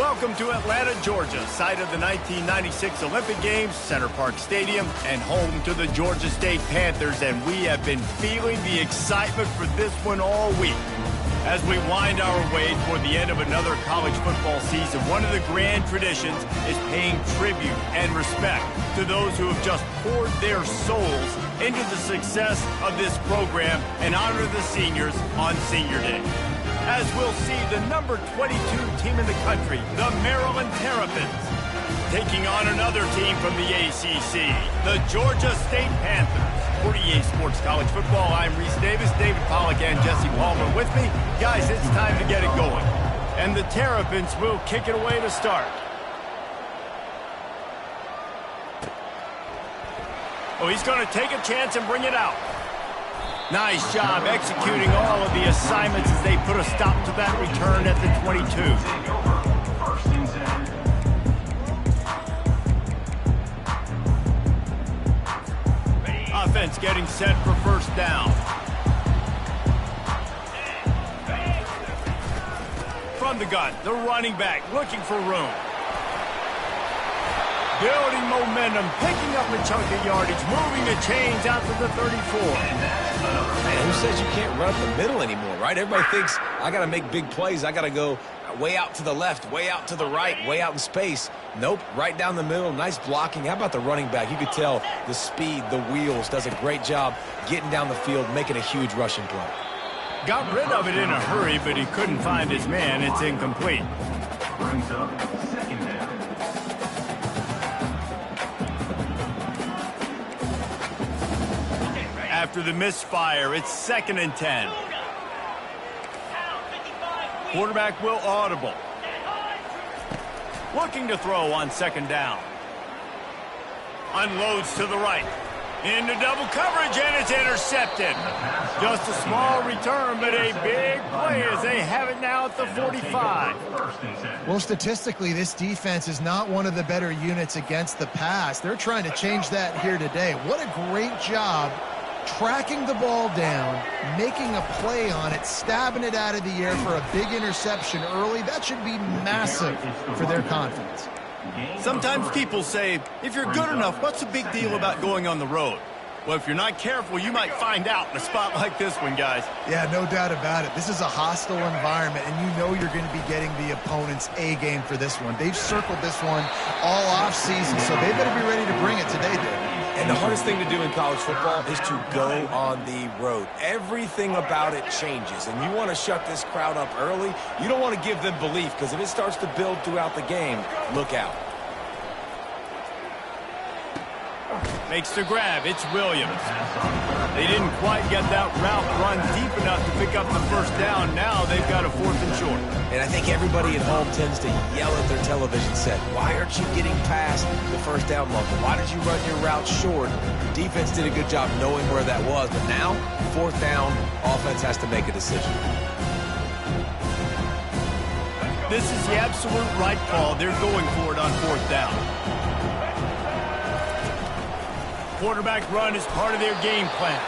Welcome to Atlanta, Georgia, site of the 1996 Olympic Games, Center Parc Stadium, and home to the Georgia State Panthers, and we have been feeling the excitement for this one all week. As we wind our way toward the end of another college football season, one of the grand traditions is paying tribute and respect to those who have just poured their souls into the success of this program and honor the seniors on Senior Day. As we'll see the number 22 team in the country, the Maryland Terrapins, taking on another team from the ACC, the Georgia State Panthers. For EA Sports College Football, I'm Reese Davis, David Pollack, and Jesse Palmer with me. Guys, it's time to get it going. And the Terrapins will kick it away to start. Oh, he's going to take a chance and bring it out. Nice job executing all of the assignments as they put a stop to that return at the 22. Offense getting set for first down. From the gun, the running back looking for room. Building momentum, picking up a chunk of yardage, moving the chains out to the 34. Man, who says you can't run up the middle anymore, right? Everybody thinks, I got to make big plays. I got to go way out to the left, way out to the right, way out in space. Nope, right down the middle, nice blocking. How about the running back? You could tell the speed, the wheels, does a great job getting down the field, making a huge rushing play. Got rid of it in a hurry, but he couldn't find his man. It's incomplete. Brings up second down. After the misfire, it's 2nd and 10. Quarterback will audible. Looking to throw on 2nd down. Unloads to the right. Into double coverage, and it's intercepted. Just a small return, but a big play as they have it now at the 45. Well, statistically, this defense is not one of the better units against the pass. They're trying to change that here today. What a great job tracking the ball down, making a play on it, stabbing it out of the air for a big interception early. That should be massive for their confidence. Sometimes people say, if you're good enough, what's the big deal about going on the road? Well, if you're not careful, you might find out in a spot like this one, guys. Yeah, no doubt about it. This is a hostile environment, and you know you're going to be getting the opponent's A game for this one. They've circled this one all offseason, so they better be ready to bring it today, David. And the hardest thing to do in college football is to go on the road. Everything about it changes, and you want to shut this crowd up early. You don't want to give them belief, because if it starts to build throughout the game, look out. Makes the grab. It's Williams. They didn't quite get that route run deep enough to pick up the first down. Now they've got a 4th and short. And I think everybody at home tends to yell at their television set. Why aren't you getting past the first down marker? Why did you run your route short? Defense did a good job knowing where that was. But now, 4th down, offense has to make a decision. This is the absolute right call. They're going for it on 4th down. Quarterback run is part of their game plan.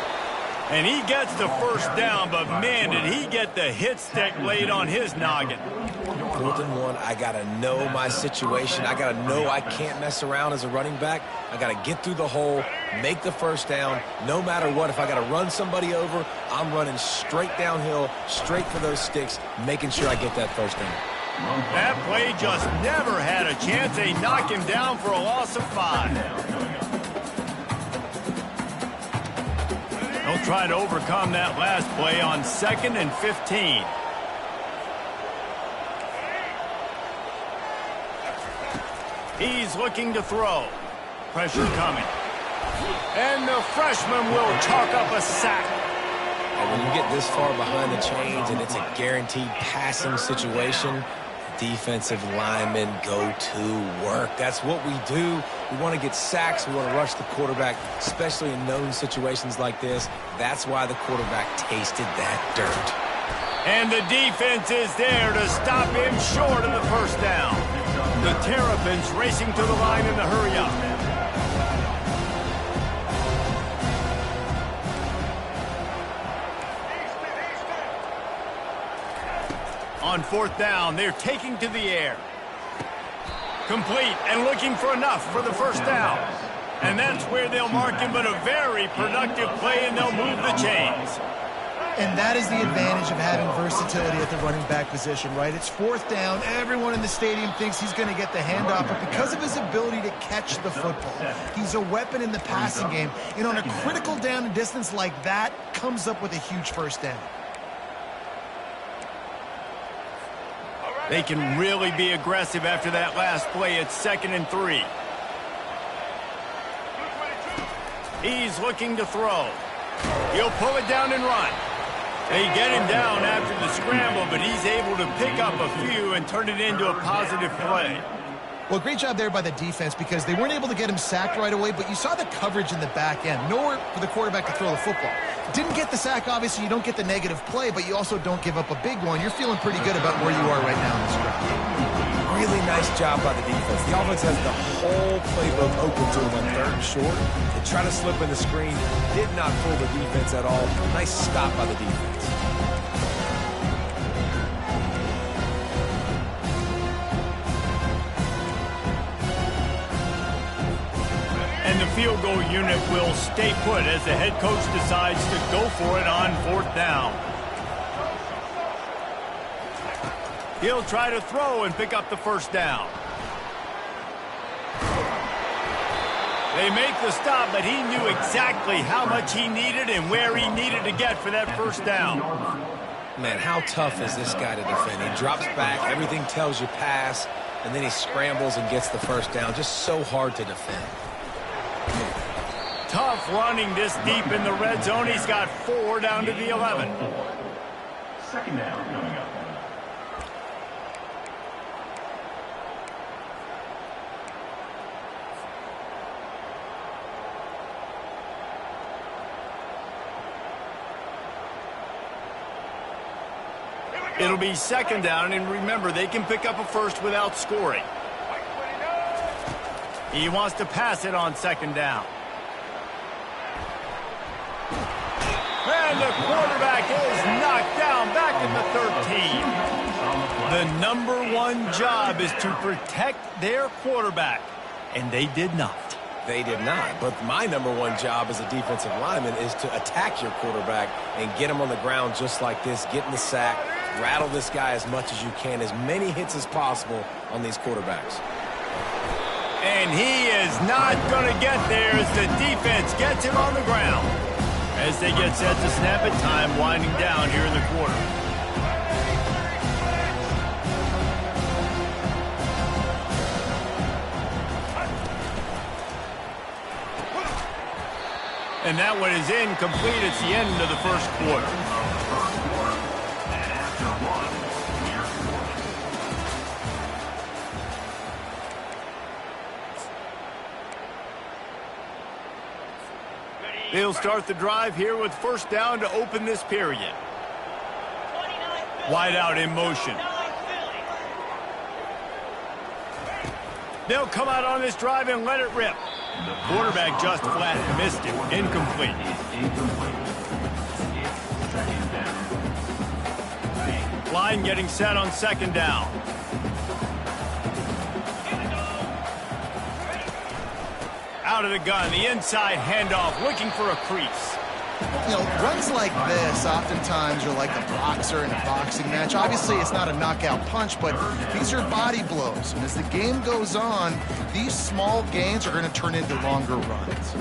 And he gets the first down, but man, did he get the hit stick laid on his noggin. 4th and 1, I got to know my situation. I got to know I can't mess around as a running back. I got to get through the hole, make the first down. No matter what, if I got to run somebody over, I'm running straight downhill, straight for those sticks, making sure I get that first down. That play just never had a chance. They knock him down for a loss of 5. They'll try to overcome that last play on 2nd and 15. He's looking to throw. Pressure coming. And the freshman will chalk up a sack. And when you get this far behind the chains and it's a guaranteed passing situation, defensive linemen go to work. That's what we do. We want to get sacks. We want to rush the quarterback, especially in known situations like this. That's why the quarterback tasted that dirt. And the defense is there to stop him short of the first down. The Terrapins racing to the line in the hurry-up. On 4th down, they're taking to the air. Complete and looking for enough for the first down. And that's where they'll mark him, but a very productive play, and they'll move the chains. And that is the advantage of having versatility at the running back position, right? It's fourth down. Everyone in the stadium thinks he's going to get the handoff, but because of his ability to catch the football, he's a weapon in the passing game. And on a critical down and distance like that, comes up with a huge first down. They can really be aggressive after that last play. It's 2nd and 3. He's looking to throw. He'll pull it down and run. They get him down after the scramble, but he's able to pick up a few and turn it into a positive play. Well, great job there by the defense because they weren't able to get him sacked right away, but you saw the coverage in the back end. Nowhere for the quarterback to throw the football. Didn't get the sack, obviously. You don't get the negative play, but you also don't give up a big one. You're feeling pretty good about where you are right now in this drive. Really nice job by the defense. The offense has the whole playbook open to them on 3rd and short. They try to slip in the screen. Did not fool the defense at all. Nice stop by the defense. And the field goal unit will stay put as the head coach decides to go for it on 4th down. He'll try to throw and pick up the first down. They make the stop, but he knew exactly how much he needed and where he needed to get for that first down. Man, how tough is this guy to defend? He drops back, everything tells you pass, and then he scrambles and gets the first down. Just so hard to defend. Tough running this deep in the red zone. He's got 4 down to the 11. 2nd down coming up. It'll be 2nd down, and remember, they can pick up a first without scoring. He wants to pass it on 2nd down. And the quarterback is knocked down back in the 13. The number 1 job is to protect their quarterback, and they did not. They did not. But my number 1 job as a defensive lineman is to attack your quarterback and get him on the ground just like this, get in the sack, rattle this guy as much as you can, as many hits as possible on these quarterbacks. And he is not going to get there as the defense gets him on the ground. As they get set to snap it, time winding down here in the quarter. And that one is incomplete. It's the end of the first quarter. They'll start the drive here with first down to open this period. Wide out in motion. They'll come out on this drive and let it rip. Quarterback just flat missed it. Incomplete. Line getting set on 2nd down. Out of the gun, the inside handoff, looking for a crease. You know, runs like this oftentimes are like a boxer in a boxing match. Obviously, it's not a knockout punch, but these are body blows. And as the game goes on, these small gains are going to turn into longer runs.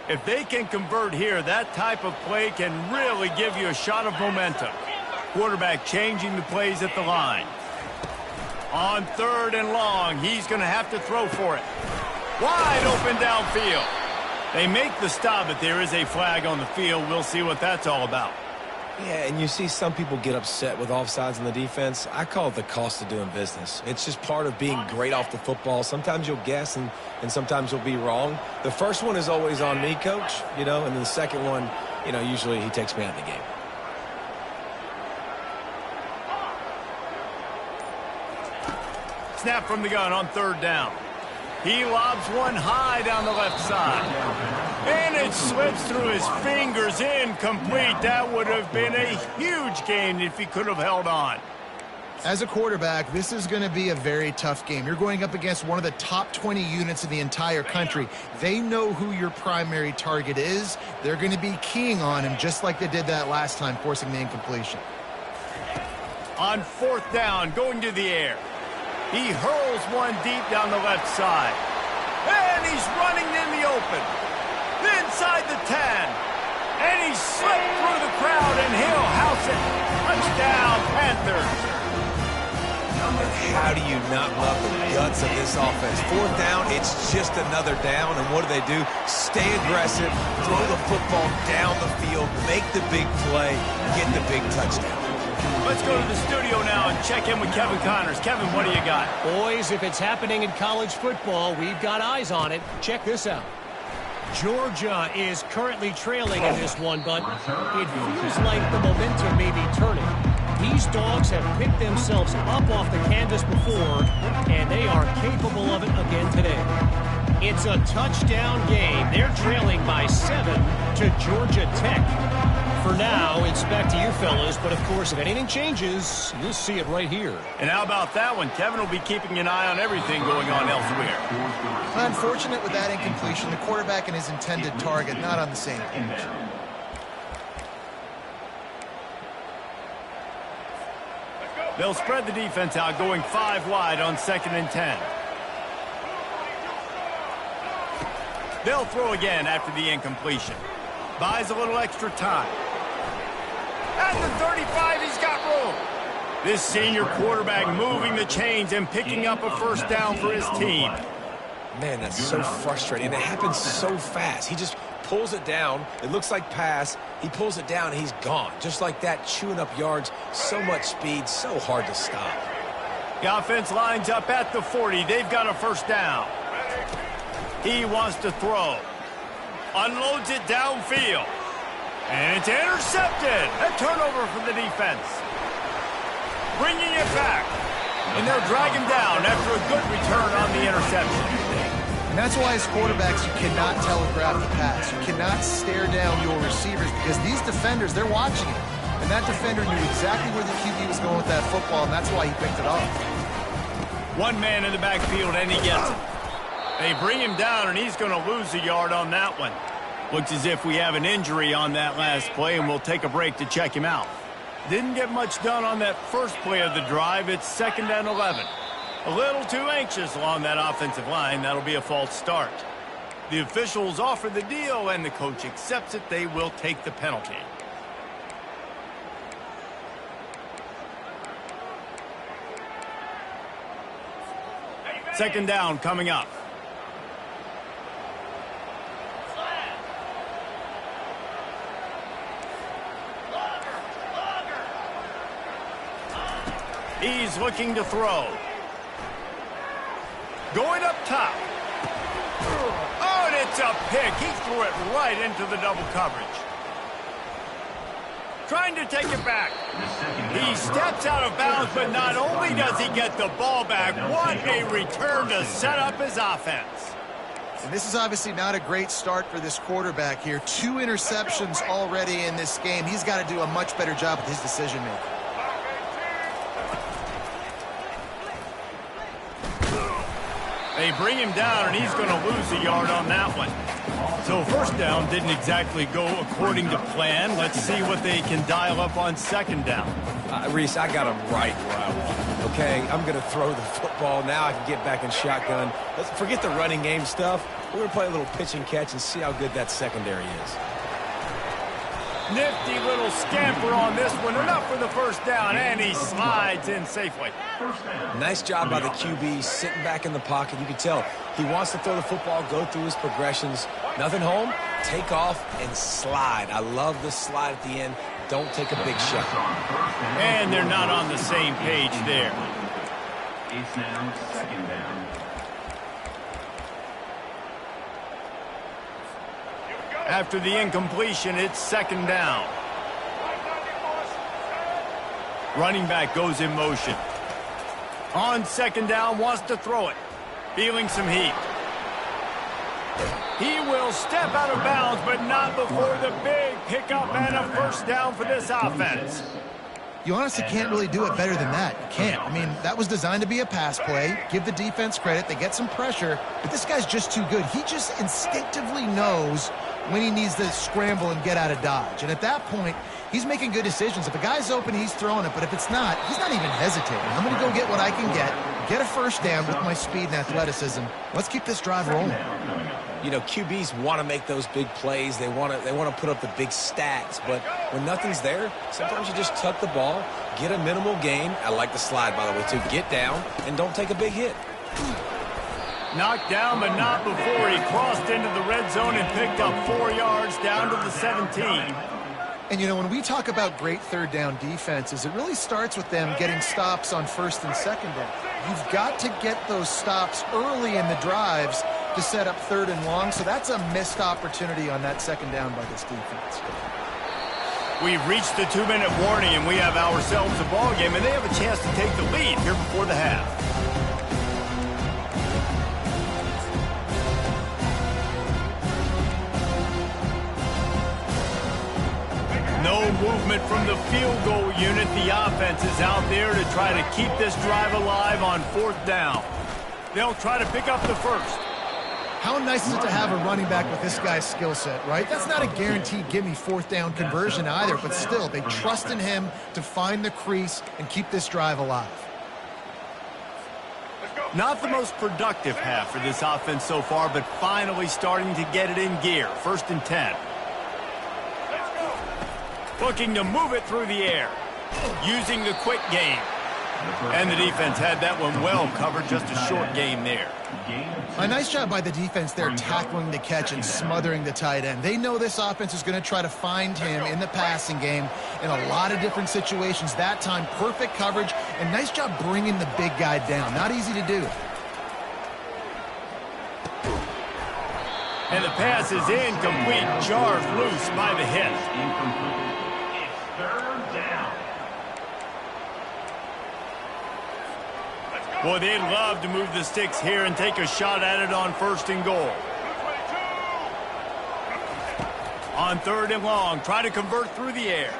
If they can convert here, that type of play can really give you a shot of momentum. Quarterback changing the plays at the line. On 3rd and long, he's going to have to throw for it. Wide open downfield. They make the stop, but there is a flag on the field. We'll see what that's all about. Yeah, and you see some people get upset with offsides in the defense. I call it the cost of doing business. It's just part of being great off the football. Sometimes you'll guess, and sometimes you'll be wrong. The first one is always on me, Coach, and then the second one, usually he takes me out of the game. Snap from the gun on 3rd down. He lobs one high down the left side. And it slips through his fingers, incomplete. That would have been a huge gain if he could have held on. As a quarterback, this is going to be a very tough game. You're going up against one of the top 20 units in the entire country. They know who your primary target is. They're going to be keying on him just like they did that last time, forcing the incompletion. On fourth down, going to the air. He hurls one deep down the left side. And he's running in the open. Inside the 10. And he slipped through the crowd, and he'll house it. Touchdown, Panthers. How do you not love the guts of this offense? Fourth down, it's just another down, and what do? Stay aggressive, throw the football down the field, make the big play, get the big touchdown. Let's go to the studio now and check in with Kevin Connors. Kevin, what do you got? Boys, if it's happening in college football, we've got eyes on it. Check this out. Georgia is currently trailing in this one, but it feels like the momentum may be turning. These dogs have picked themselves up off the canvas before, and they are capable of it again today. It's a touchdown game. They're trailing by 7 to Georgia Tech. For now, it's back to you fellas, but of course, if anything changes, you'll see it right here. And how about that one? Kevin will be keeping an eye on everything going on elsewhere. Unfortunate with that incompletion, the quarterback and his intended target not on the same page. They'll spread the defense out, going 5 wide on 2nd and 10. They'll throw again after the incompletion. Buys a little extra time. At the 35, he's got room. This senior quarterback moving the chains and picking up a first down for his team. Man, that's so frustrating. And it happens so fast. He just pulls it down. It looks like pass. He pulls it down, and he's gone. Just like that, chewing up yards. So much speed, so hard to stop. The offense lines up at the 40. They've got a first down. He wants to throw. Unloads it downfield. And it's intercepted. A turnover for the defense. Bringing it back. And they'll drag him down after a good return on the interception. And that's why as quarterbacks, you cannot telegraph the pass. You cannot stare down your receivers because these defenders, they're watching it. And that defender knew exactly where the QB was going with that football, and that's why he picked it off. One man in the backfield, and he gets it. They bring him down, and he's going to lose a yard on that one. Looks as if we have an injury on that last play, and we'll take a break to check him out. Didn't get much done on that first play of the drive. It's 2nd and 11. A little too anxious along that offensive line. That'll be a false start. The officials offer the deal, and the coach accepts it. They will take the penalty. Second down coming up. He's looking to throw. Going up top. Oh, and it's a pick. He threw it right into the double coverage. Trying to take it back. He steps out of bounds, but not only does he get the ball back, what a return to set up his offense. And this is obviously not a great start for this quarterback here. 2 interceptions already in this game. He's got to do a much better job with his decision-making. They bring him down, and he's going to lose a yard on that one. So first down didn't exactly go according to plan. Let's see what they can dial up on 2nd down. Reese, I got him right where I want him, okay? I'm going to throw the football. Now I can get back in shotgun. Let's forget the running game stuff. We're going to play a little pitch and catch and see how good that secondary is. Nifty little scamper on this one. Enough for the first down, and he slides in safely. Nice job by the QB sitting back in the pocket. You can tell he wants to throw the football, go through his progressions. Nothing home, take off, and slide. I love the slide at the end. Don't take a big shot. And they're not on the same page there. It's now 2nd down. After the incompletion, it's 2nd down. Running back goes in motion. On 2nd down, wants to throw it. Feeling some heat. He will step out of bounds, but not before the big pickup and a first down for this offense. You honestly can't really do it better than that. You can't. I mean, that was designed to be a pass play. Give the defense credit. They get some pressure, but this guy's just too good. He just instinctively knows when he needs to scramble and get out of dodge. And at that point, he's making good decisions. If a guy's open, he's throwing it. But if it's not, he's not even hesitating. I'm going to go get what I can get a first down with my speed and athleticism. Let's keep this drive rolling. You know, QBs want to make those big plays. They want to put up the big stats. But when nothing's there, sometimes you just tuck the ball, get a minimal gain. I like the slide, by the way, too. Get down and don't take a big hit. Knocked down, but not before he crossed into the red zone and picked up 4 yards down to the 17. And, you know, when we talk about great third down defenses, it really starts with them getting stops on first and second down. You've got to get those stops early in the drives to set up third and long, so that's a missed opportunity on that second down by this defense. We've reached the 2-minute warning, and we have ourselves a ball game, and they have a chance to take the lead here before the half. No movement from the field goal unit. The offense is out there to try to keep this drive alive on 4th down. They'll try to pick up the first. How nice is it to have a running back with this guy's skill set, right? That's not a guaranteed gimme 4th down conversion either, but still, they trust in him to find the crease and keep this drive alive. Not the most productive half for this offense so far, but finally starting to get it in gear. 1st and 10. Looking to move it through the air. Using the quick game. And the defense had that one well covered. Just a short game there. A nice job by the defense there tackling the catch and smothering the tight end. They know this offense is going to try to find him in the passing game in a lot of different situations. That time, perfect coverage, and nice job bringing the big guy down. Not easy to do. And the pass is incomplete. Jarred loose by the hit. Incomplete. It's 3rd down. Boy, they'd love to move the sticks here and take a shot at it on 1st and goal. On 3rd and long, try to convert through the air.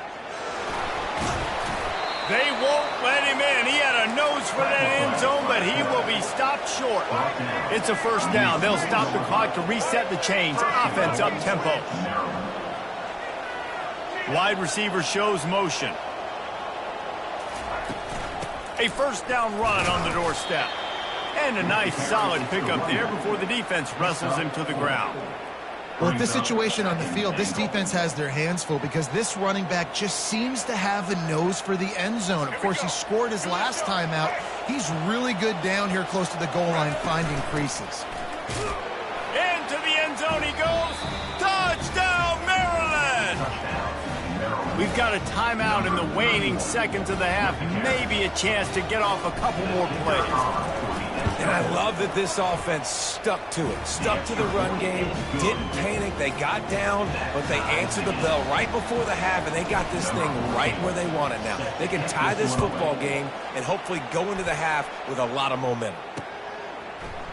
They won't let him in. He had a nose for that end zone, but he will be stopped short. It's a 1st down. They'll stop the clock to reset the chains. Offense up tempo. Wide receiver shows motion. A 1st down run on the doorstep. And a nice solid pickup there before the defense wrestles him to the ground. Well, at this situation on the field, this defense has their hands full because this running back just seems to have a nose for the end zone. Of course, he scored his last time out. He's really good down here close to the goal line finding creases. Into the end zone he goes. Touchdown, Maryland! We've got a timeout in the waning seconds of the half. Maybe a chance to get off a couple more plays. And I love that this offense stuck to it. Stuck to the run game. Didn't panic. They got down, but they answered the bell right before the half, and they got this thing right where they want it now. They can tie this football game and hopefully go into the half with a lot of momentum.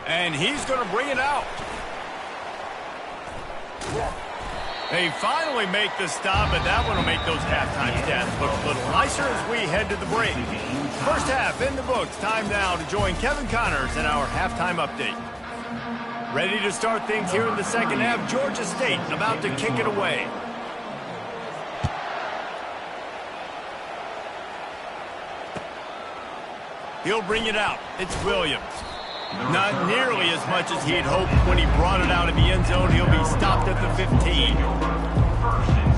And he's going to bring it out. They finally make the stop, but that one will make those halftime stats look a little nicer as we head to the break. First half in the books. Time now to join Kevin Connors in our halftime update. Ready to start things here in the second half. Georgia State about to kick it away. He'll bring it out. It's Williams. Not nearly as much as he had hoped when he brought it out in the end zone. He'll be stopped at the 15. 1st and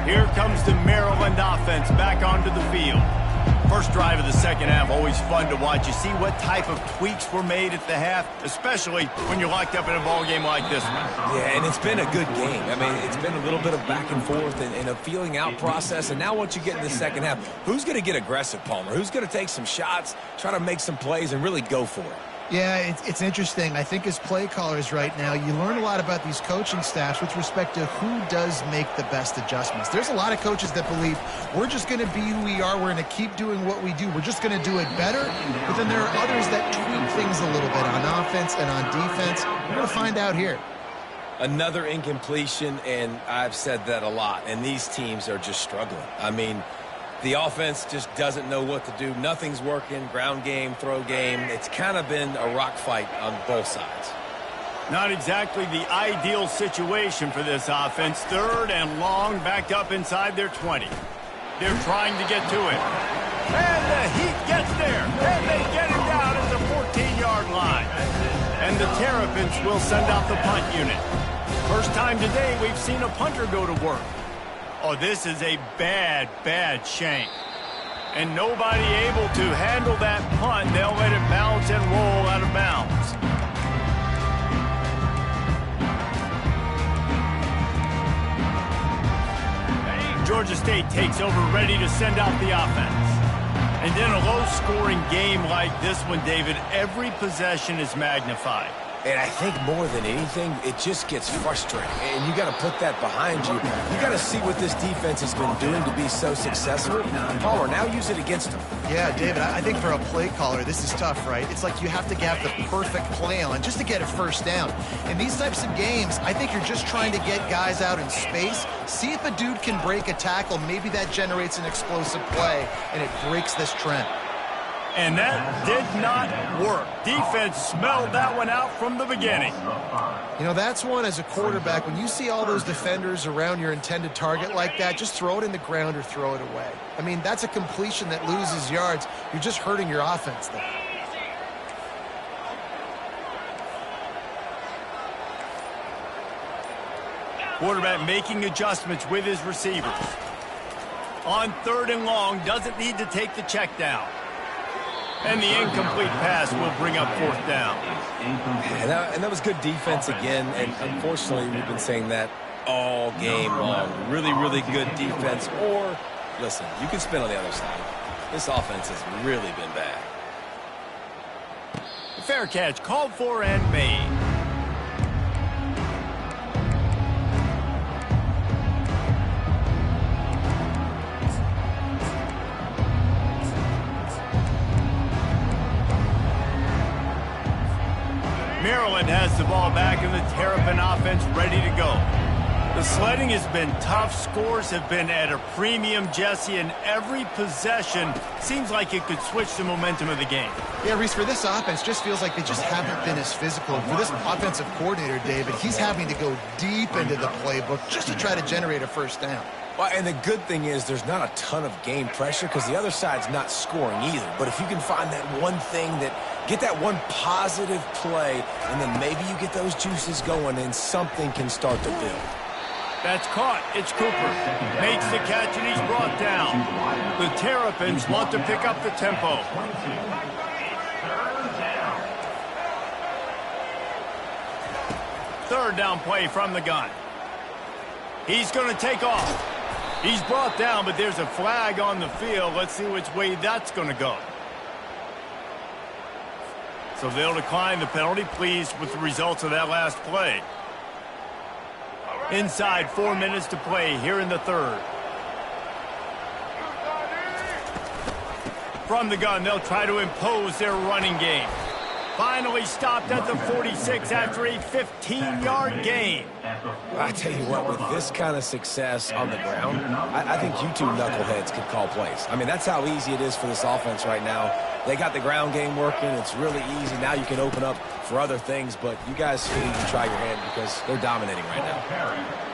10. Here comes the Maryland offense back onto the field. First drive of the second half, always fun to watch. You see what type of tweaks were made at the half, especially when you're locked up in a ball game like this one. Yeah, and it's been a good game. I mean, it's been a little bit of back and forth and a feeling out process. And now once you get in the second half, who's going to get aggressive, Palmer? Who's going to take some shots, try to make some plays, and really go for it? Yeah, it's interesting. I think as play callers right now, you learn a lot about these coaching staffs with respect to who does make the best adjustments. There's a lot of coaches that believe we're just going to be who we are. We're going to keep doing what we do. We're just going to do it better. But then there are others that tweak things a little bit on offense and on defense. We're going to find out here. Another incompletion, and I've said that a lot, and these teams are just struggling. I mean, the offense just doesn't know what to do. Nothing's working, ground game, throw game. It's kind of been a rock fight on both sides. Not exactly the ideal situation for this offense. 3rd and long, backed up inside their 20. They're trying to get to it. And the Heat gets there, and they get it down at the 14-yard line. And the Terrapins will send out the punt unit. First time today we've seen a punter go to work. Oh, this is a bad, bad shank. And nobody able to handle that punt. They'll let it bounce and roll out of bounds. Georgia State takes over, ready to send out the offense. And in a low-scoring game like this one, David, every possession is magnified. And I think more than anything, it just gets frustrating. And you got to put that behind you. You got to see what this defense has been doing to be so successful. Palmer, now use it against them. Yeah, David, I think for a play caller, this is tough, right? It's like you have to have the perfect play on just to get a first down. In these types of games, I think you're just trying to get guys out in space, see if a dude can break a tackle. Maybe that generates an explosive play, and it breaks this trend. And that did not work. Defense smelled that one out from the beginning. You know, that's one as a quarterback. When you see all those defenders around your intended target like that, just throw it in the ground or throw it away. I mean, that's a completion that loses yards. You're just hurting your offense there. Quarterback making adjustments with his receivers. On 3rd and long, doesn't need to take the check down. And the incomplete pass will bring up 4th down. And that was good defense again. And unfortunately, we've been saying that all game long. Really, really good defense. Or, listen, you can spin on the other side. This offense has really been bad. Fair catch called for and made. Maryland has the ball back and the Terrapin offense ready to go. The sledding has been tough. Scores have been at a premium, Jesse, and every possession seems like it could switch the momentum of the game. Yeah, Reese, for this offense, just feels like they just haven't been as physical. For this offensive coordinator, David, he's having to go deep into the playbook just to try to generate a first down. Well, and the good thing is there's not a ton of game pressure because the other side's not scoring either. But if you can find that one thing get that one positive play, and then maybe you get those juices going and something can start to build. That's caught. It's Cooper. Makes the catch, and he's brought down. The Terrapins want to pick up the tempo. 3rd down play from the gun. He's going to take off. He's brought down, but there's a flag on the field. Let's see which way that's going to go. So they'll decline the penalty, pleased with the results of that last play. Inside 4 minutes to play here in the 3rd. From the gun, they'll try to impose their running game. Finally stopped at the 46 after a 15-yard gain. I tell you what, with this kind of success on the ground, I think you two knuckleheads could call plays. I mean, that's how easy it is for this offense right now. They got the ground game working. It's really easy. Now you can open up for other things, but you guys should even try your hand because they're dominating right now.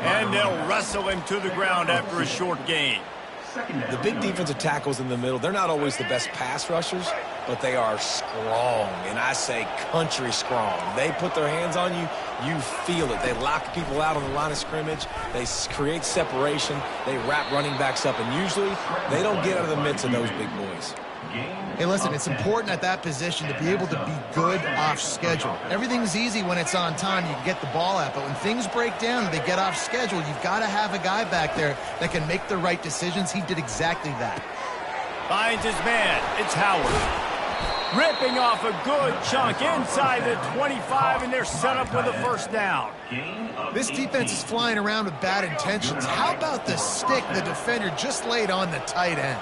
And they'll wrestle him to the ground after a short gain. The big defensive tackles in the middle, they're not always the best pass rushers, but they are strong, and I say country strong. They put their hands on you, you feel it. They lock people out on the line of scrimmage. They create separation. They wrap running backs up, and usually they don't get out of the midst of those big boys. Hey, listen, it's important at that position to be able to be good off schedule. Everything's easy when it's on time. You can get the ball out, but when things break down, they get off schedule. You've got to have a guy back there that can make the right decisions. He did exactly that. Finds his man. It's Howard. Ripping off a good chunk inside the 25, and they're set up with a first down. This defense is flying around with bad intentions. How about the stick the defender just laid on the tight end?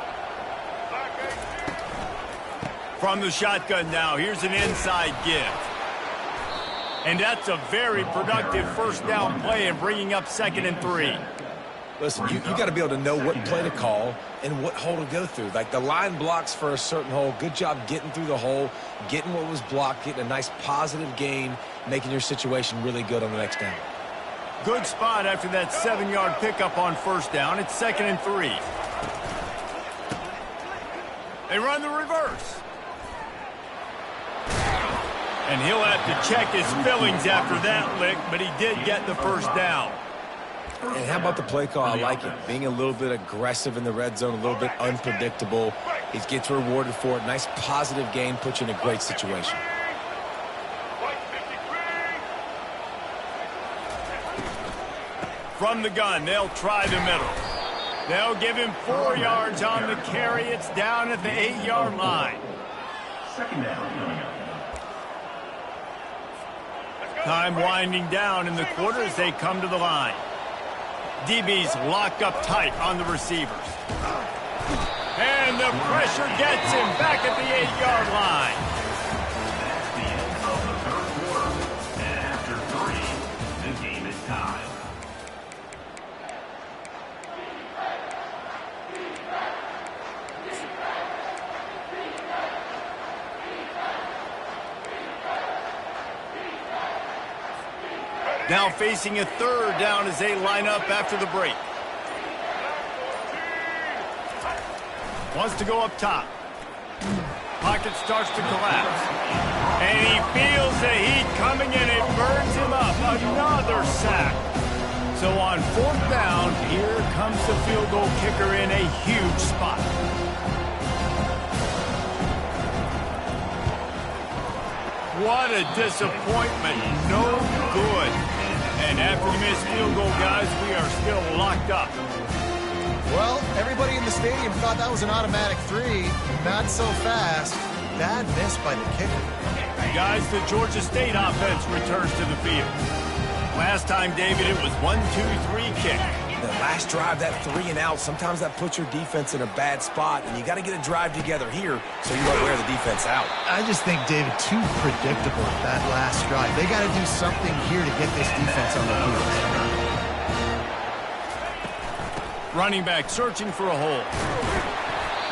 From the shotgun now, here's an inside give. And that's a very productive first down play and bringing up 2nd and 3. Listen, you got to be able to know what play to call and what hole to go through. Like the line blocks for a certain hole. Good job getting through the hole, getting what was blocked, getting a nice positive gain, making your situation really good on the next down. Good spot after that 7-yard pickup on first down. It's 2nd and 3. They run the reverse. And he'll have to check his fillings after that lick, but he did get the first down. And how about the play call? I like it. Being a little bit aggressive in the red zone, a little bit unpredictable. He gets rewarded for it. Nice positive gain, puts you in a great situation. From the gun, they'll try the middle. They'll give him 4 yards on the carry. It's down at the 8-yard line. 2nd down. Time winding down in the quarter as they come to the line. DB's locked up tight on the receivers. And the pressure gets him back at the 8-yard line. That's the end of the 3rd quarter. And after 3, the game is tied. Now facing a 3rd down as they line up after the break. Wants to go up top. Pocket starts to collapse. And he feels the heat coming in. It burns him up. Another sack. So on 4th down, here comes the field goal kicker in a huge spot. What a disappointment. No good. And after the missed field goal, guys, we are still locked up. Well, everybody in the stadium thought that was an automatic 3. Not so fast. Bad miss by the kicker. Guys, the Georgia State offense returns to the field. Last time, David, it was 1-2-3 kick. The last drive, that 3 and out, sometimes that puts your defense in a bad spot, and you got to get a drive together here so you don't wear the defense out. I just think, David, too predictable that last drive. They got to do something here to get this defense on the move. Running back searching for a hole.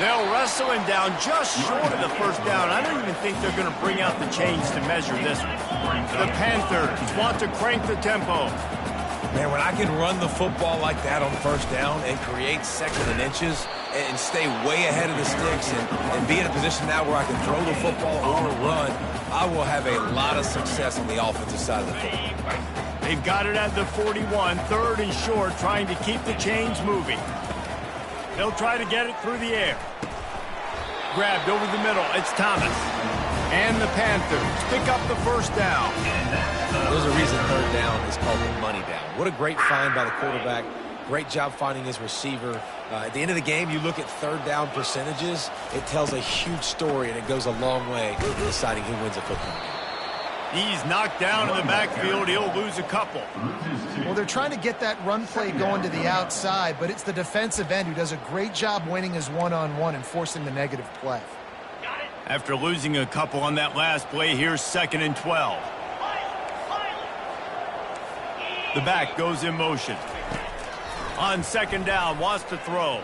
They'll wrestle him down just short of the first down. I don't even think they're going to bring out the chains to measure this one. The Panthers want to crank the tempo. Man, when I can run the football like that on first down and create 2nd and inches and stay way ahead of the sticks and be in a position now where I can throw the football or run, I will have a lot of success on the offensive side of the football. They've got it at the 41, 3rd and short, trying to keep the chains moving. They'll try to get it through the air. Grabbed over the middle. It's Thomas. And the Panthers pick up the first down. There's a reason 3rd down is called the money down. What a great find by the quarterback. Great job finding his receiver. At the end of the game, you look at 3rd down percentages. It tells a huge story, and it goes a long way in deciding who wins a football game. He's knocked down in the backfield. He'll lose a couple. Well, they're trying to get that run play going to the outside, but it's the defensive end who does a great job winning his one-on-one and forcing the negative play. After losing a couple on that last play, here's 2nd and 12. The back goes in motion. On 2nd down, wants to throw.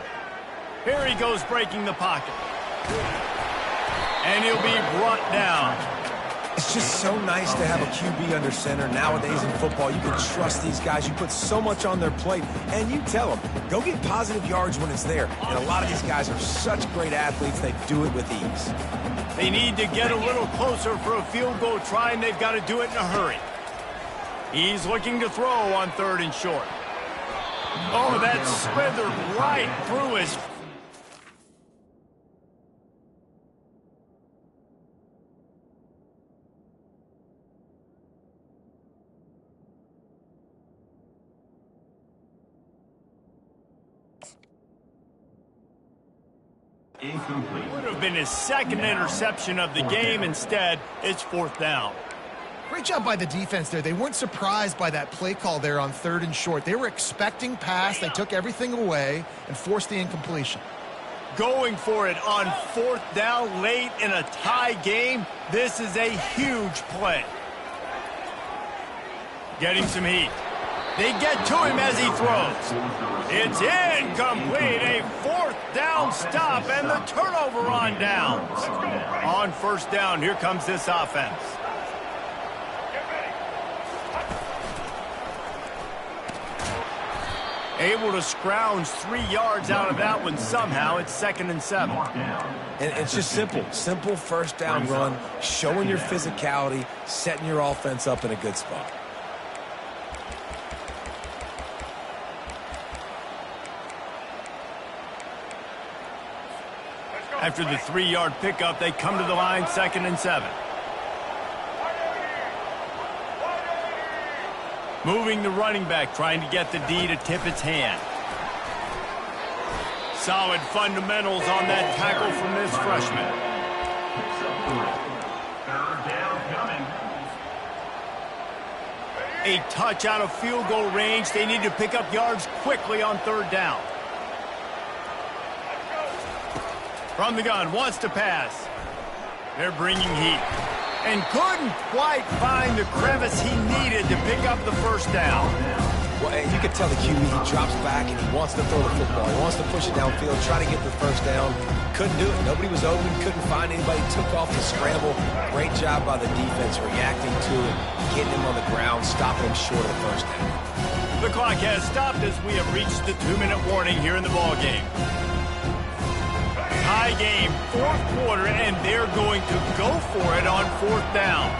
Here he goes breaking the pocket. And he'll be brought down. It's just so nice to have a QB under center. Nowadays in football, you can trust these guys. You put so much on their plate, and you tell them, go get positive yards when it's there. And a lot of these guys are such great athletes, they do it with ease. They need to get a little closer for a field goal try, and they've got to do it in a hurry. He's looking to throw on 3rd and short. Oh, that slithered right through his... Incomplete. Would have been his 2nd interception of the game. Instead, it's 4th down. Great job by the defense there. They weren't surprised by that play call there on 3rd and short. They were expecting pass. They took everything away and forced the incompletion. Going for it on 4th down late in a tie game. This is a huge play. Getting some heat. They get to him as he throws. It's incomplete. A fourth down stop and the turnover on downs. On first down, here comes this offense. Able to scrounge 3 yards out of that one somehow. It's 2nd and 7. And it's just simple. Simple first down run, showing your physicality, setting your offense up in a good spot. After the 3-yard pickup, they come to the line, 2nd and 7. Moving the running back, trying to get the D to tip its hand. Solid fundamentals on that tackle from this freshman. A touch out of field goal range. They need to pick up yards quickly on 3rd down. From the gun, wants to pass. They're bringing heat. And couldn't quite find the crevice he needed to pick up the first down. Well, you can tell the QB, he drops back and he wants to throw the football. He wants to push it downfield, try to get the first down. Couldn't do it. Nobody was open, couldn't find anybody. Took off the scramble. Great job by the defense reacting to it, getting him on the ground, stopping him short of the first down. The clock has stopped as we have reached the 2-minute warning here in the ballgame. High game, 4th quarter, and they're going to go for it on 4th down.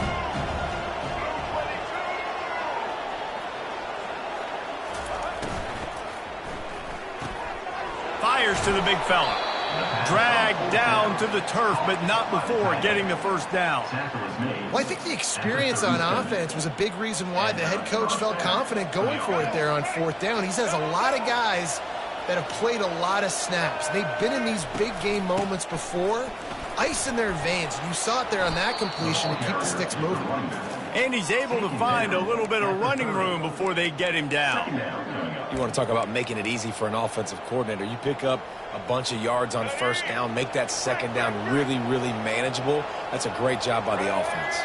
Fires to the big fella. Dragged down to the turf, but not before getting the first down. Well, I think the experience on offense was a big reason why the head coach felt confident going for it there on 4th down. He says a lot of guys that have played a lot of snaps. They've been in these big game moments before. Ice in their veins. You saw it there on that completion to keep the sticks moving. And he's able to find a little bit of running room before they get him down. You want to talk about making it easy for an offensive coordinator. You pick up a bunch of yards on first down, make that 2nd down really, really manageable. That's a great job by the offense.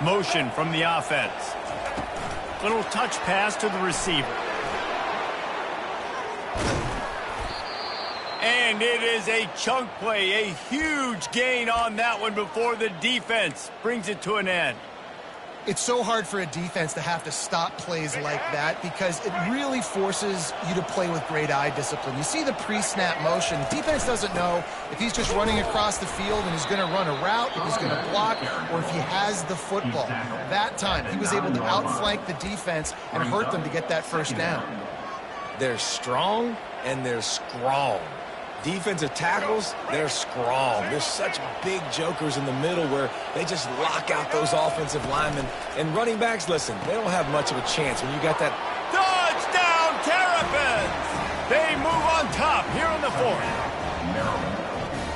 Motion from the offense. Little touch pass to the receiver. And it is a chunk play, a huge gain on that one before the defense brings it to an end. It's so hard for a defense to have to stop plays like that because it really forces you to play with great eye discipline. You see the pre-snap motion. Defense doesn't know if he's just running across the field and he's going to run a route, if he's going to block, or if he has the football. That time, he was able to outflank the defense and hurt them to get that first down. They're strong and they're strong. Defensive tackles, they're strong. There's such big jokers in the middle where they just lock out those offensive linemen. And running backs, listen, they don't have much of a chance when you got that. Touchdown, Terrapins! They move on top here in the 4th.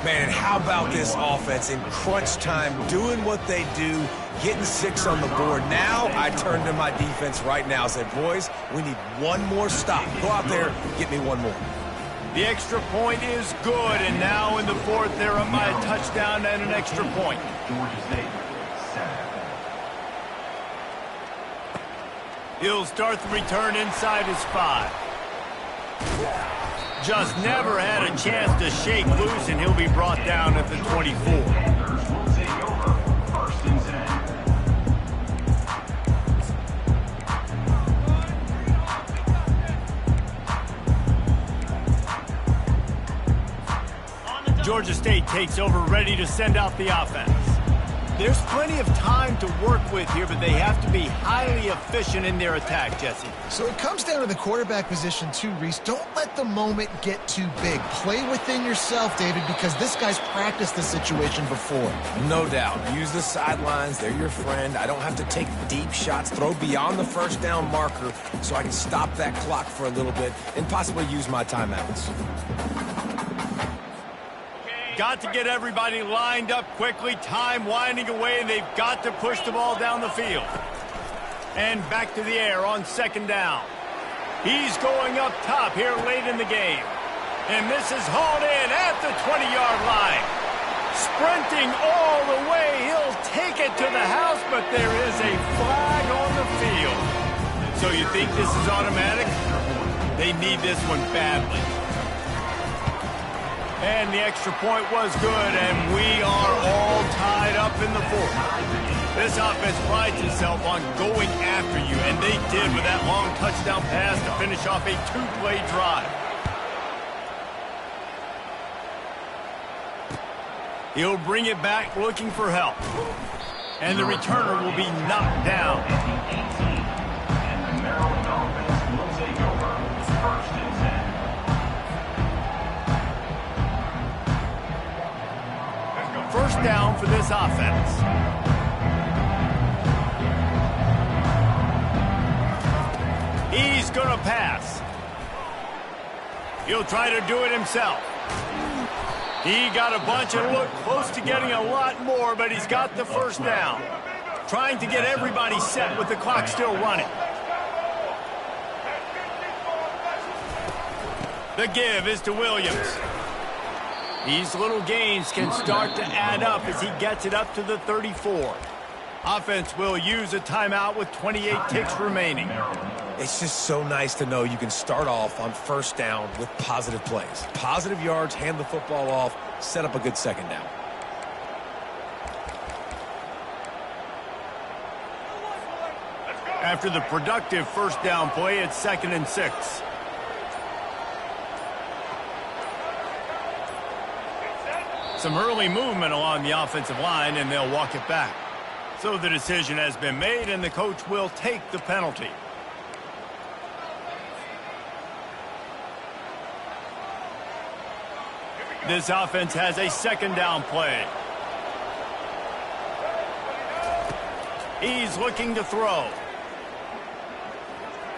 Man, how about this offense in crunch time, doing what they do, getting 6 on the board. Now I turn to my defense right now and say, boys, we need one more stop. Go out there, get me one more. The extra point is good, and now in the 4th, they're up by a touchdown and an extra point. He'll start the return inside his 5. Just never had a chance to shake loose, and he'll be brought down at the 24. Georgia State takes over, ready to send out the offense. There's plenty of time to work with here, but they have to be highly efficient in their attack, Jesse. So it comes down to the quarterback position too, Reese. Don't let the moment get too big. Play within yourself, David, because this guy's practiced this situation before. No doubt. Use the sidelines. They're your friend. I don't have to take deep shots, throw beyond the first down marker so I can stop that clock for a little bit and possibly use my timeouts. Got to get everybody lined up quickly, time winding away, and they've got to push the ball down the field. And back to the air on 2nd down. He's going up top here late in the game. And this is hauled in at the 20-yard line. Sprinting all the way. He'll take it to the house, but there is a flag on the field. So you think this is automatic? They need this one badly. And the extra point was good, and we are all tied up in the fourth. This offense prides itself on going after you, and they did with that long touchdown pass to finish off a two-play drive. He'll bring it back looking for help. And the returner will be knocked down. And the Maryland offense will take over. First and 10. First down for this offense. He's going to pass. He'll try to do it himself. He got a bunch and looked close to getting a lot more, but he's got the first down. Trying to get everybody set with the clock still running. The give is to Williams. These little gains can start to add up as he gets it up to the 34. Offense will use a timeout with 28 ticks remaining. It's just so nice to know you can start off on first down with positive plays. Positive yards, hand the football off, set up a good second down. After the productive first down play, it's 2nd and 6. Some early movement along the offensive line, and they'll walk it back. So the decision has been made, and the coach will take the penalty. This offense has a second down play. He's looking to throw.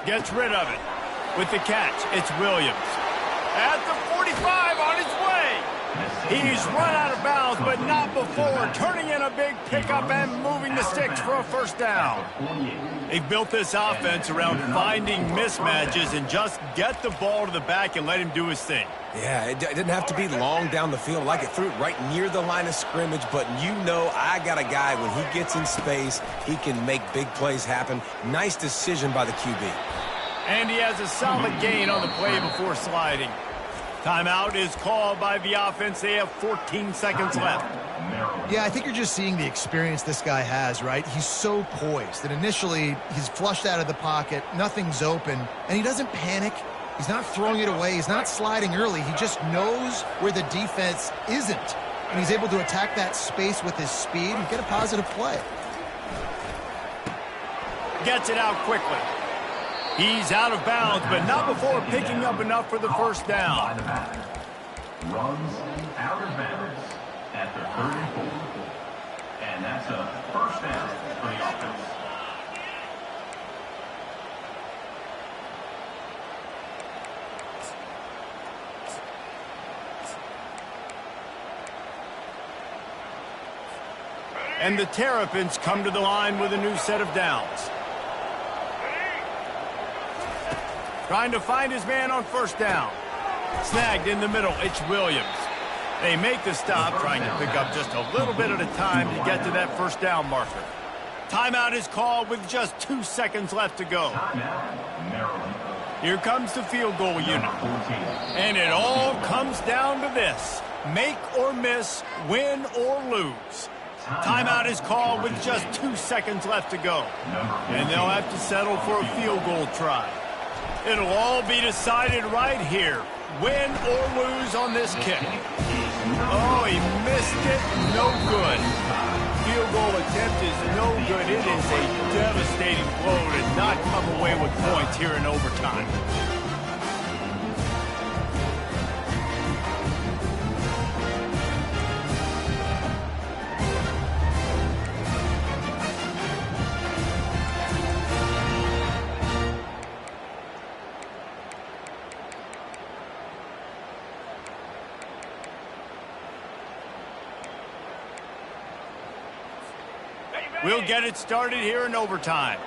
Gets rid of it. With the catch, it's Williams. At the 45 on his way. He's run out of bounds, but not before turning in a big pickup and moving the sticks for a first down. They've built this offense around finding mismatches and just get the ball to the back and let him do his thing. Yeah, it didn't have to be long down the field. Like it threw it right near the line of scrimmage, but you know I got a guy, when he gets in space, he can make big plays happen. Nice decision by the QB. And he has a solid gain on the play before sliding. Timeout is called by the offense. They have 14 seconds left. Yeah, I think you're just seeing the experience this guy has, right? He's so poised that initially he's flushed out of the pocket, nothing's open, and he doesn't panic. He's not throwing it away. He's not sliding early. He just knows where the defense isn't, and he's able to attack that space with his speed and get a positive play. Gets it out quickly. He's out of bounds, but not before picking up enough for the first down. Runs out of bounds at the 34. And that's a first down for the offense. And the Terrapins come to the line with a new set of downs. Trying to find his man on first down. Snagged in the middle, it's Williams. They make the stop, trying to pick up just a little bit at a time to get to that first down marker. Timeout is called with just 2 seconds left to go. Here comes the field goal unit. And it all comes down to this. Make or miss, win or lose. Timeout is called with just 2 seconds left to go. And they'll have to settle for a field goal try. It'll all be decided right here. Win or lose on this kick. Oh, he missed it. No good. Field goal attempt is no good. It is a devastating blow to not come away with points here in overtime. We'll get it started here in overtime.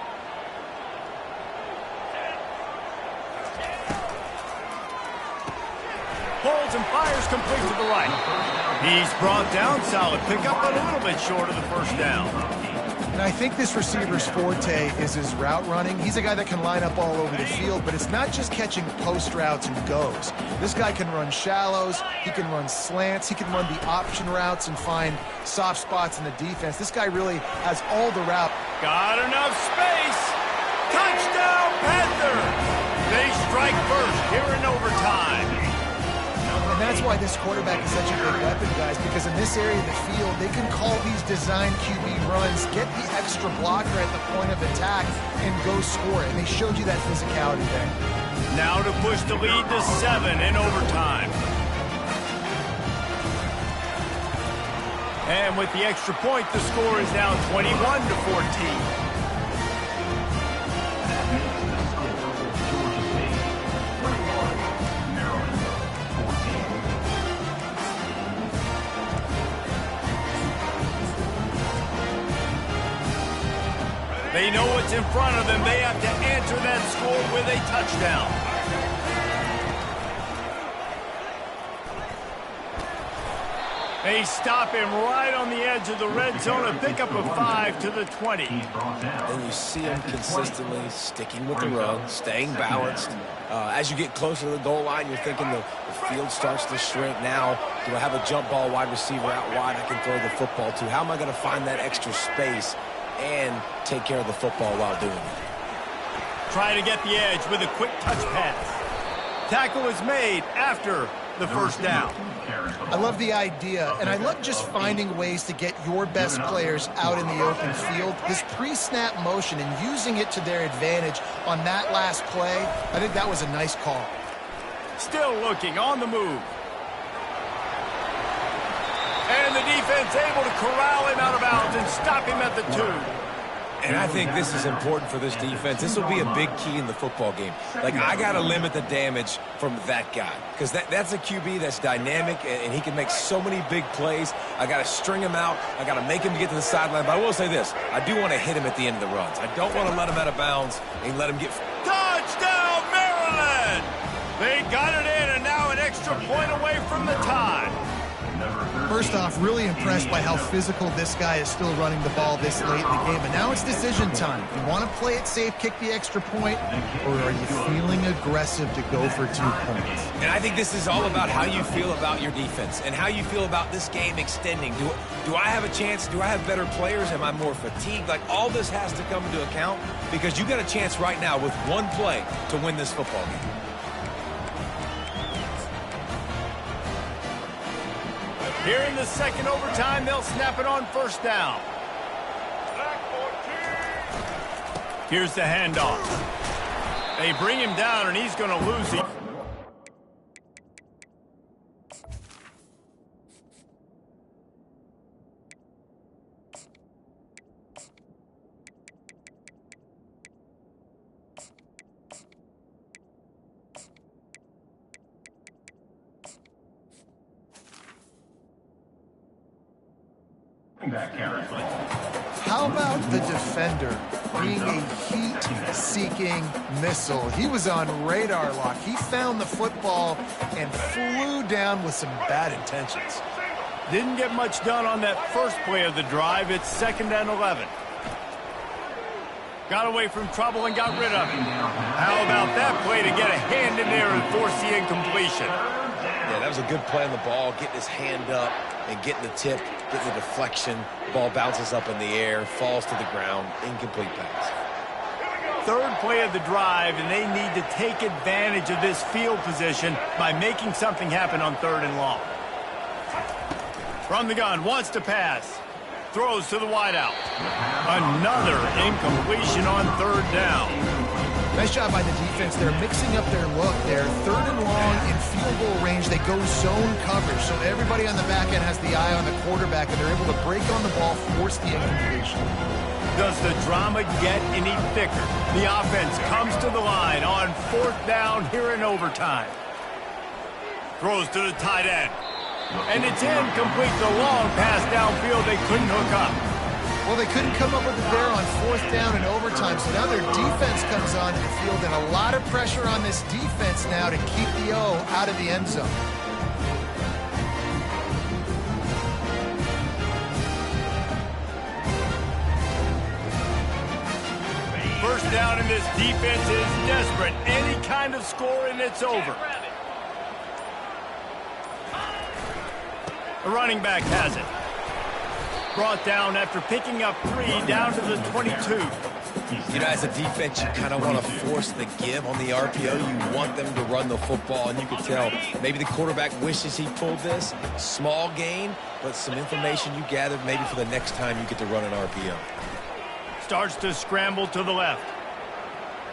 Pulls and fires complete to the right. He's brought down solid pickup, but a little bit short of the first down. And I think this receiver's forte is his route running. He's a guy that can line up all over the field, but it's not just catching post routes and goes. This guy can run shallows, he can run slants, he can run the option routes and find soft spots in the defense. This guy really has all the route. Got enough space. Touchdown, Panthers! They strike first here in overtime. And that's why this quarterback is such a big weapon, guys, because in this area of the field, they can call these design QB runs, get the extra blocker at the point of attack, and go score it. And they showed you that physicality there. Now to push the lead to 7 in overtime. And with the extra point, the score is now 21-14. They know what's in front of them. They have to answer that score with a touchdown. They stop him right on the edge of the red zone. A pickup of 5 to the 20. And you see him consistently sticking with the run, staying balanced. As you get closer to the goal line, you're thinking the field starts to shrink. Now, do I have a jump ball wide receiver out wide I can throw the football to? How am I going to find that extra space and take care of the football while doing it? Try to get the edge with a quick touch pass. Tackle is made after the first down. I love the idea, and I love just finding ways to get your best players out in the open field. This pre-snap motion and using it to their advantage on that last play, I think that was a nice call. Still looking on the move. And the defense able to corral him out of bounds and stop him at the 2. And I think this is important for this defense. This will be a big key in the football game. Like, I got to limit the damage from that guy because that's a QB that's dynamic, and he can make so many big plays. I got to string him out. I got to make him get to the sideline. But I will say this. I do want to hit him at the end of the runs. I don't want to let him out of bounds and let him get... Touchdown, Maryland! They got it in, and now an extra point away from the tie. First off, really impressed by how physical this guy is still running the ball this late in the game. And now it's decision time. You want to play it safe, kick the extra point, or are you feeling aggressive to go for 2 points? And I think this is all about how you feel about your defense and how you feel about this game extending. Do I have a chance? Do I have better players? Am I more fatigued? Like, all this has to come into account because you got a chance right now with one play to win this football game. Here in the second overtime, they'll snap it on first down. Here's the handoff. They bring him down, and he's going to lose it. How about the defender being a heat-seeking missile? He was on radar lock. He found the football and flew down with some bad intentions. Didn't get much done on that first play of the drive. It's 2nd and 11. Got away from trouble and got rid of it. How about that play to get a hand in there and force the incompletion? Yeah, that was a good play on the ball, getting his hand up and getting the tip, getting the deflection. Ball bounces up in the air, falls to the ground, incomplete pass. Third play of the drive, and they need to take advantage of this field position by making something happen on 3rd and long. From the gun, wants to pass. Throws to the wideout. Another incompletion on 3rd down. Nice job by the defense. They're mixing up their look. They're 3rd and long in field goal range. They go zone coverage, so everybody on the back end has the eye on the quarterback, and they're able to break on the ball, force the incompletion. Does the drama get any thicker? The offense comes to the line on 4th down here in overtime. Throws to the tight end. And it's incomplete. The long pass downfield they couldn't hook up. Well, they couldn't come up with it there on 4th down in overtime, so now their defense comes onto the field, and a lot of pressure on this defense now to keep the O out of the end zone. down, and this defense is desperate. Any kind of score, and it's over. The running back has it. Brought down after picking up 3 down to the 22. You know, as a defense, you kind of want to force the give on the RPO. You want them to run the football, and you can tell maybe the quarterback wishes he pulled this. Small gain, but some information you gathered maybe for the next time you get to run an RPO. Starts to scramble to the left.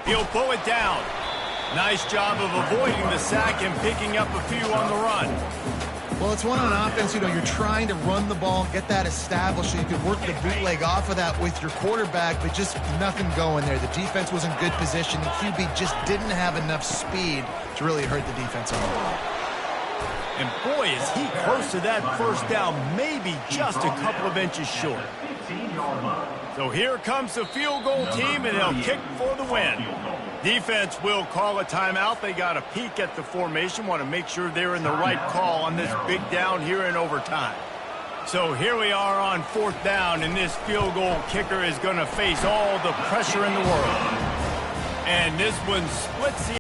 He'll pull it down. Nice job of avoiding the sack and picking up a few on the run. Well, it's one on offense, you know, you're trying to run the ball, get that established so you can work the bootleg off of that with your quarterback, but just nothing going there. The defense was in good position. The QB just didn't have enough speed to really hurt the defense on the ball. And boy, is he close to that first down, maybe just a couple of inches short. So here comes the field goal team, and they'll kick for the win. Defense will call a timeout. They got a peek at the formation, want to make sure they're in the right call on this big down here in overtime. So here we are on 4th down, and this field goal kicker is going to face all the pressure in the world. And this one splits the